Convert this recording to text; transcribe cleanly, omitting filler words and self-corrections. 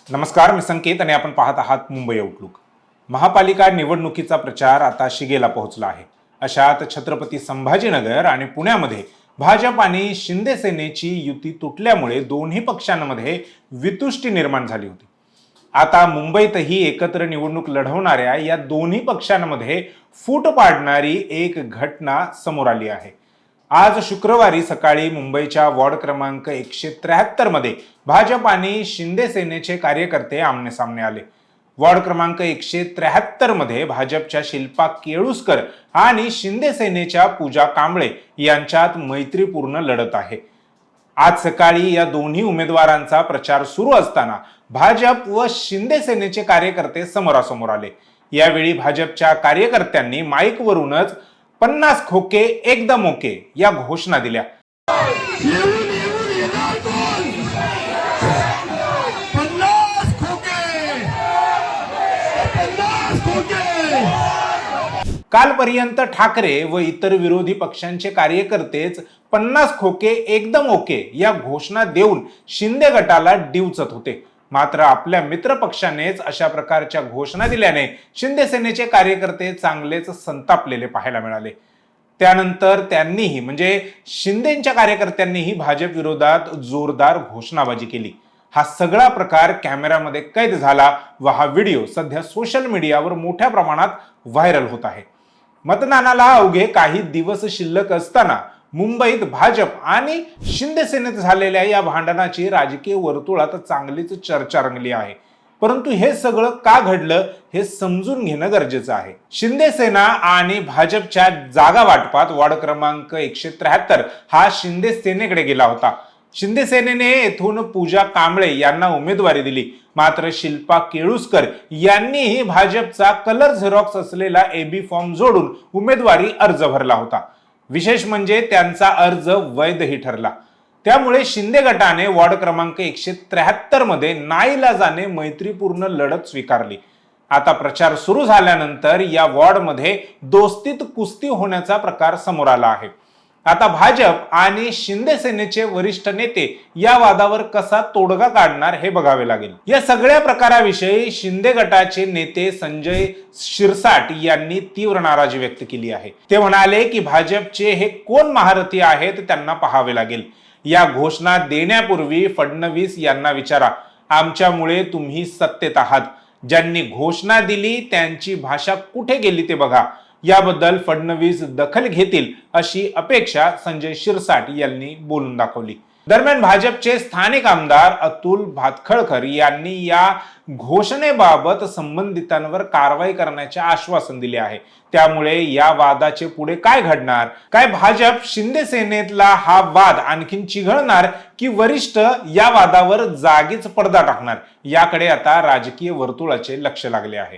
नमस्कार, मी संकेत आणि आपण पाहत आहात मुंबई आउटलुक. महापालिका निवडणुकीचा प्रचार आता शिगेला पोहोचला आहे. अशात छत्रपती संभाजीनगर आणि पुण्यामध्ये भाजप आणि शिंदे सेनेची युती तुटल्यामुळे दोन्ही पक्षांमध्ये वितुष्टी निर्माण झाली होती. आता मुंबईतही एकत्र निवडणूक लढवणाऱ्या या दोन्ही पक्षांमध्ये फूट पाडणारी एक घटना समोर आली आहे. आज शुक्रवारी सकाळी मुंबईच्या वॉर्ड क्रमांक 173 मध्ये भाजप आणि शिंदे सेनेचे कार्यकर्ते आमनेसामने आले. वॉर्ड क्रमांक 173 मध्ये भाजपच्या शिल्पा केळुसकर आणि शिंदे सेनेच्या पूजा कांबळे यांच्यात मैत्रीपूर्ण लढत आहे. आज सकाळी या दोन्ही उमेदवारांचा प्रचार सुरू असताना भाजप व शिंदे सेनेचे कार्यकर्ते समोरासमोर आले. यावेळी भाजपच्या कार्यकर्त्यांनी माईकवरूनच 50 खोके एकदम ओके या घोषणा दिल्या. कालपर्यंत ठाकरे व इतर विरोधी पक्षांचे कार्यकर्तेच 50 खोके एकदम ओके या घोषणा देऊन शिंदे गटाला डिवचत होते. मात्र आपल्या मित्र पक्षानेच अशा प्रकारच्या घोषणा दिल्याने शिंदे सेनेचे कार्यकर्ते चांगलेच संतापलेले पाहायला मिळाले. त्यानंतर त्यांनीही म्हणजे शिंदेच्या कार्यकर्त्यांनीही भाजप विरोधात जोरदार घोषणाबाजी केली. हा सगळा प्रकार कॅमेऱ्यामध्ये कैद झाला व हा व्हिडिओ सध्या सोशल मीडियावर मोठ्या प्रमाणात व्हायरल होत आहे. मतदानाला अवघे काही दिवस शिल्लक असताना मुंबईत भाजप आणि शिंदे सेनेत झालेल्या या भांडणाची राजकीय वर्तुळात चांगलीच चर्चा रंगली आहे. परंतु हे सगळं का घडलं हे समजून घेणं गरजेचं आहे. शिंदे सेना आणि भाजपच्या जागा वाटपात वॉर्ड क्रमांक 173 हा शिंदे सेनेकडे गेला होता. शिंदे सेनेने येथून पूजा कांबळे यांना उमेदवारी दिली. मात्र शिल्पा केळुसकर यांनीही भाजपचा कलर झेरॉक्स असलेला एबी फॉर्म जोडून उमेदवारी अर्ज भरला होता. विशेष म्हणजे त्यांचा अर्ज वैधही ठरला. त्यामुळे शिंदे गटाने वॉर्ड क्रमांक 173 मध्ये नाईलाजाने मैत्रीपूर्ण लढत स्वीकारली. आता प्रचार सुरू झाल्यानंतर या वॉर्डमध्ये दोस्तीत कुस्ती होण्याचा प्रकार समोर आला आहे. आता भाजप आणि शिंदे सेनेचे वरिष्ठ नेते या वादावर कसा तोडगा काढणार हे बघावे लागेल. या सगळ्या प्रकाराविषयी शिंदे गटाचे नेते संजय शिरसाट यांनी तीव्र नाराजी व्यक्त केली आहे. ते म्हणाले की भाजपचे हे कोण महारथी आहेत त्यांना पाहावे लागेल. या घोषणा देण्यापूर्वी फडणवीस यांना विचारा, आमच्यामुळे तुम्ही सत्तेत आहात. ज्यांनी घोषणा दिली त्यांची भाषा कुठे गेली ते बघा. याबद्दल फडणवीस दखल घेतील अशी अपेक्षा संजय शिरसाट यांनी बोलून दाखवली. दरम्यान भाजपचे स्थानिक आमदार अतुल भातखळकर यांनी या घोषणेबाबत संबंधितांवर कारवाई करण्याचे आश्वासन दिले आहे. त्यामुळे या वादाचे पुढे काय घडणार, काय भाजप शिंदे सेनेतला हा वाद आणखीन चिघळणार की वरिष्ठ या वादावर जागीच पडदा टाकणार, याकडे आता राजकीय वर्तुळाचे लक्ष लागले आहे.